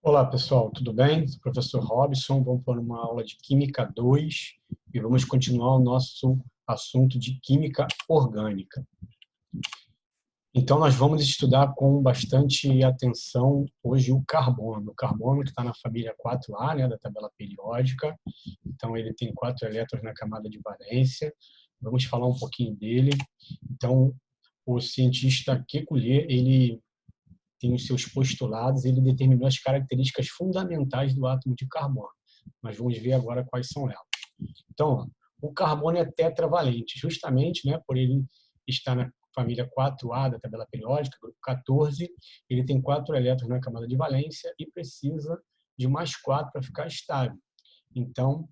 Olá, pessoal, tudo bem? Sou o professor Robson, vamos para uma aula de Química 2 e vamos continuar o nosso assunto de Química Orgânica. Então, nós vamos estudar com bastante atenção hoje o carbono. O carbono que está na família 4A, né, da tabela periódica. Então, ele tem 4 elétrons na camada de valência. Vamos falar um pouquinho dele. Então, o cientista Kekulé, ele tem os seus postulados, ele determinou as características fundamentais do átomo de carbono. Nós vamos ver agora quais são elas. Então, o carbono é tetravalente, justamente, né, por ele estar na família 4A da tabela periódica, grupo 14, ele tem 4 elétrons na camada de valência e precisa de mais 4 para ficar estável. Então,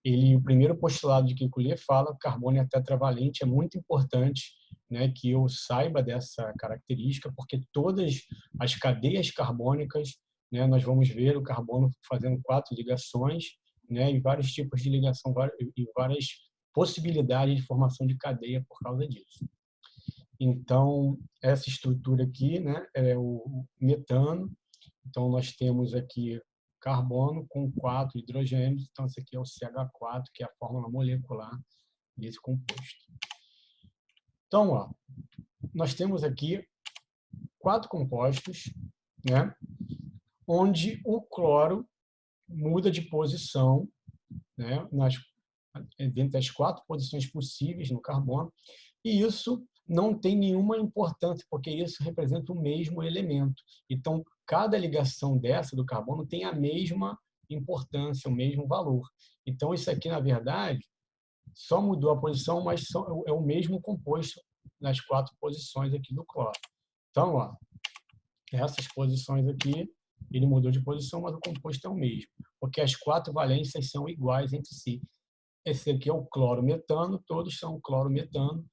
o primeiro postulado de Kekulé fala que o carbono é tetravalente, é muito importante, né, que eu saiba dessa característica, porque todas as cadeias carbônicas, né, nós vamos ver o carbono fazendo 4 ligações, né, e vários tipos de ligação e várias possibilidades de formação de cadeia por causa disso. Então, essa estrutura aqui, né, é o metano. Então, nós temos aqui carbono com 4 hidrogênios. Então, esse aqui é o CH4, que é a fórmula molecular desse composto. Então, ó, nós temos aqui 4 compostos, né, onde o cloro muda de posição, né, dentre as 4 posições possíveis no carbono, e isso não tem nenhuma importância, porque isso representa o mesmo elemento. Então, cada ligação dessa do carbono tem a mesma importância, o mesmo valor. Então, isso aqui, na verdade, só mudou a posição, mas é o mesmo composto nas 4 posições aqui do cloro. Então, ó, essas posições aqui, ele mudou de posição, mas o composto é o mesmo, porque as 4 valências são iguais entre si. Esse aqui é o cloro-metano, todos são cloro-metano,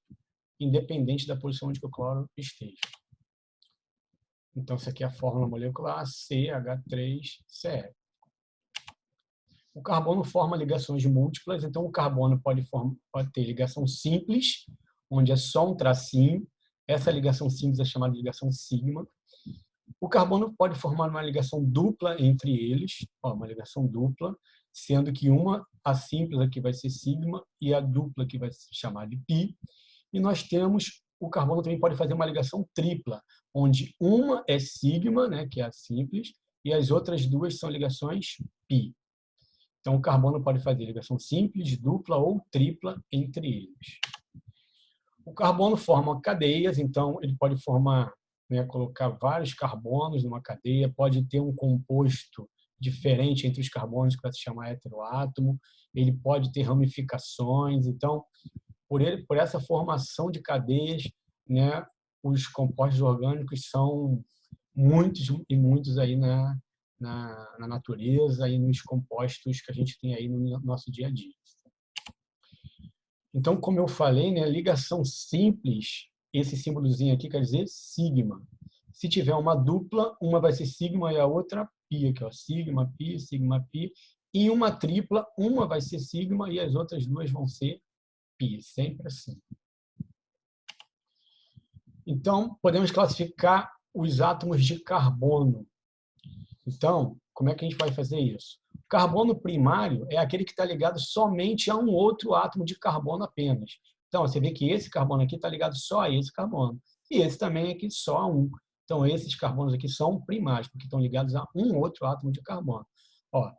independente da posição onde o cloro esteja. Então, essa aqui é a fórmula molecular CH3Cl. O carbono forma ligações múltiplas, então o carbono pode ter ligação simples, onde é só um tracinho. Essa ligação simples é chamada de ligação sigma. O carbono pode formar uma ligação dupla entre eles, uma ligação dupla, sendo que a simples aqui vai ser sigma e a dupla aqui vai se chamar de pi. E nós temos, o carbono também pode fazer uma ligação tripla, onde uma é sigma, né, que é a simples, e as outras duas são ligações pi. Então, o carbono pode fazer ligação simples, dupla ou tripla entre eles. O carbono forma cadeias, então ele pode formar, né, colocar vários carbonos numa cadeia, pode ter um composto diferente entre os carbonos, que vai se chamar heteroátomo, ele pode ter ramificações. Então, por essa formação de cadeias, né, os compostos orgânicos são muitos e muitos aí na natureza e nos compostos que a gente tem aí no nosso dia a dia. Então, como eu falei, né, ligação simples, esse símbolozinho aqui quer dizer sigma. Se tiver uma dupla, uma vai ser sigma e a outra pi, aqui, ó, sigma, pi, e uma tripla, uma vai ser sigma e as outras duas vão ser pi, sempre assim. Então, podemos classificar os átomos de carbono. Então, como é que a gente vai fazer isso? O carbono primário é aquele que está ligado somente a um outro átomo de carbono apenas. Então, você vê que esse carbono aqui está ligado só a esse carbono. E esse também aqui só a um. Então, esses carbonos aqui são primários, porque estão ligados a um outro átomo de carbono. Ó,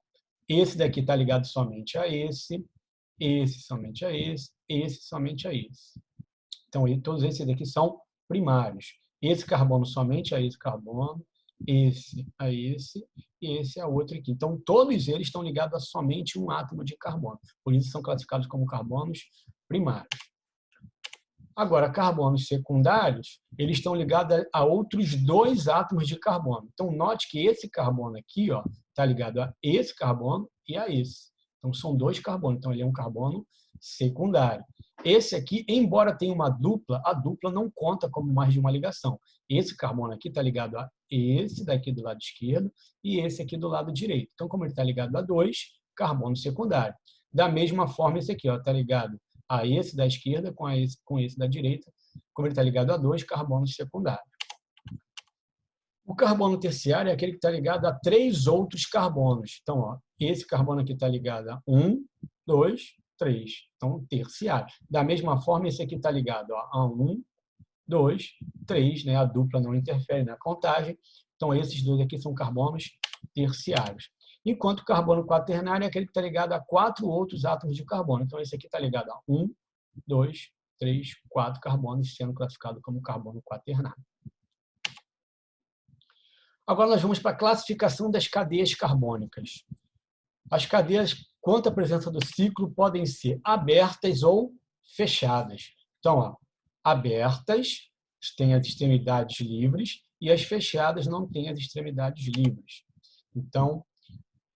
esse daqui está ligado somente a esse somente a esse somente a esse. Então, todos esses daqui são primários. Esse carbono somente a esse carbono, esse a esse e esse a outro aqui. Então, todos eles estão ligados a somente um átomo de carbono. Por isso, são classificados como carbonos primários. Agora, carbonos secundários, eles estão ligados a outros 2 átomos de carbono. Então, note que esse carbono aqui está ligado a esse carbono e a esse. Então, são 2 carbonos. Então, ele é um carbono secundário. Esse aqui, embora tenha uma dupla, a dupla não conta como mais de uma ligação. Esse carbono aqui está ligado a esse daqui do lado esquerdo e esse aqui do lado direito. Então, como ele está ligado a 2, carbono secundário. Da mesma forma, esse aqui está ligado a esse da esquerda com esse da direita. Como ele está ligado a 2, carbonos secundários. O carbono terciário é aquele que está ligado a 3 outros carbonos. Então, ó, esse carbono aqui está ligado a 1, 2, 3. Então, terciário. Da mesma forma, esse aqui está ligado ó, a 1, 2, 3. Né? A dupla não interfere na contagem. Então, esses dois aqui são carbonos terciários. Enquanto o carbono quaternário é aquele que está ligado a 4 outros átomos de carbono. Então, esse aqui está ligado a 1, 2, 3, 4 carbonos, sendo classificado como carbono quaternário. Agora nós vamos para a classificação das cadeias carbônicas. As cadeias, quanto à presença do ciclo, podem ser abertas ou fechadas. Então, ó, abertas têm as extremidades livres e as fechadas não têm as extremidades livres. Então,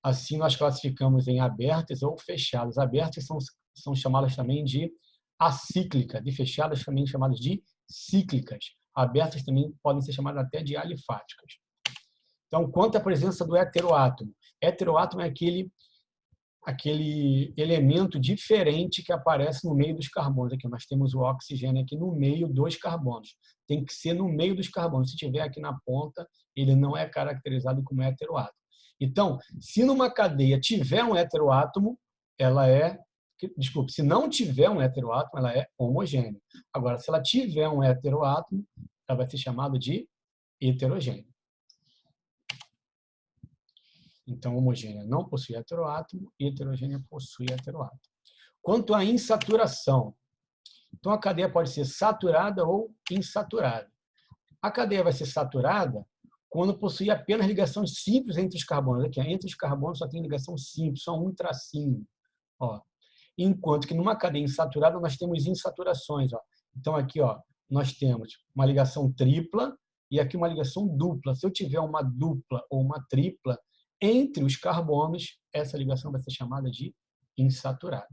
assim nós classificamos em abertas ou fechadas. Abertas são chamadas também de acíclicas e fechadas também chamadas de cíclicas. Abertas também podem ser chamadas até de alifáticas. Então, quanto à presença do heteroátomo. Heteroátomo é aquele elemento diferente que aparece no meio dos carbonos. Aqui nós temos o oxigênio aqui no meio dos carbonos. Tem que ser no meio dos carbonos. Se tiver aqui na ponta, ele não é caracterizado como heteroátomo. Então, se numa cadeia tiver um heteroátomo, ela é... Desculpe, se não tiver um heteroátomo, ela é homogênea. Agora, se ela tiver um heteroátomo, ela vai ser chamada de heterogênea. Então, homogênea não possui heteroátomo e heterogênea possui heteroátomo. Quanto à insaturação, então a cadeia pode ser saturada ou insaturada. A cadeia vai ser saturada quando possui apenas ligações simples entre os carbonos. Aqui, entre os carbonos só tem ligação simples, só um tracinho. Ó. Enquanto que numa cadeia insaturada nós temos insaturações. Ó. Então, aqui ó, nós temos uma ligação tripla e aqui uma ligação dupla. Se eu tiver uma dupla ou uma tripla, entre os carbonos, essa ligação vai ser chamada de insaturada.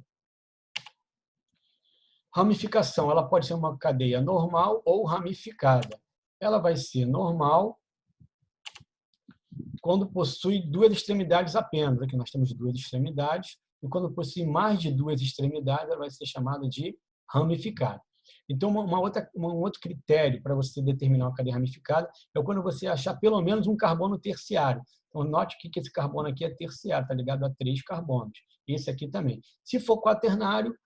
Ramificação, ela pode ser uma cadeia normal ou ramificada. Ela vai ser normal quando possui 2 extremidades apenas. Aqui nós temos 2 extremidades. E quando possui mais de 2 extremidades, ela vai ser chamada de ramificada. Então, um outro critério para você determinar uma cadeia ramificada é quando você achar pelo menos um carbono terciário. Então, note que esse carbono aqui é terciário, está ligado a 3 carbonos. Esse aqui também. Se for quaternário,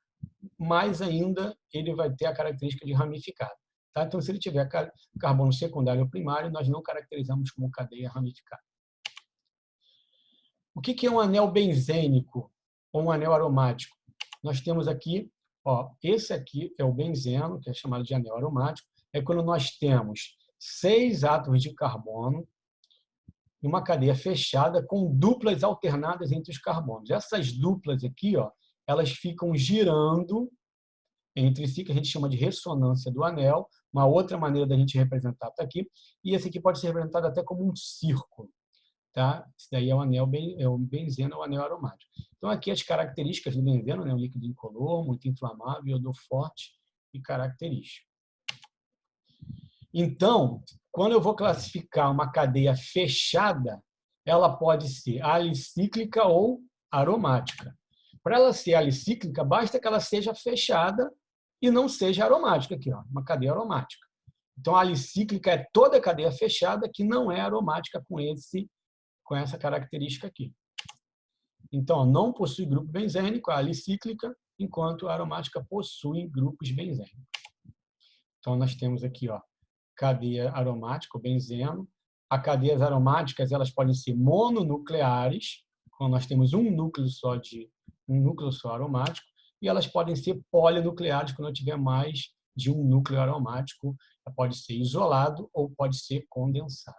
mais ainda ele vai ter a característica de ramificado. Tá? Então, se ele tiver carbono secundário ou primário, nós não caracterizamos como cadeia ramificada. O que é um anel benzênico ou um anel aromático? Nós temos aqui, ó, esse aqui é o benzeno, que é chamado de anel aromático. É quando nós temos 6 átomos de carbono em uma cadeia fechada com duplas alternadas entre os carbonos. Essas duplas aqui, ó, elas ficam girando entre si, que a gente chama de ressonância do anel. Uma outra maneira da gente representar está aqui. E esse aqui pode ser representado até como um círculo. Tá? Esse daí é o anel benzeno, é o anel aromático. Então, aqui as características do benzeno, né? Um líquido incolor, muito inflamável, odor forte e característico. Então, quando eu vou classificar uma cadeia fechada, ela pode ser alicíclica ou aromática. Para ela ser alicíclica, basta que ela seja fechada e não seja aromática. Aqui, ó, uma cadeia aromática. Então, a alicíclica é toda cadeia fechada que não é aromática com essa característica aqui. Então, não possui grupo benzênico, a alicíclica, enquanto a aromática possui grupos benzênicos. Então, nós temos aqui, ó, cadeia aromática, o benzeno. As cadeias aromáticas, elas podem ser mononucleares, quando nós temos um núcleo só aromático, e elas podem ser polinucleares, quando eu tiver mais de um núcleo aromático. Pode ser isolado ou pode ser condensado.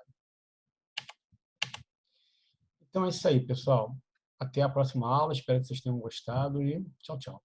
Então é isso aí, pessoal. Até a próxima aula. Espero que vocês tenham gostado e tchau, tchau.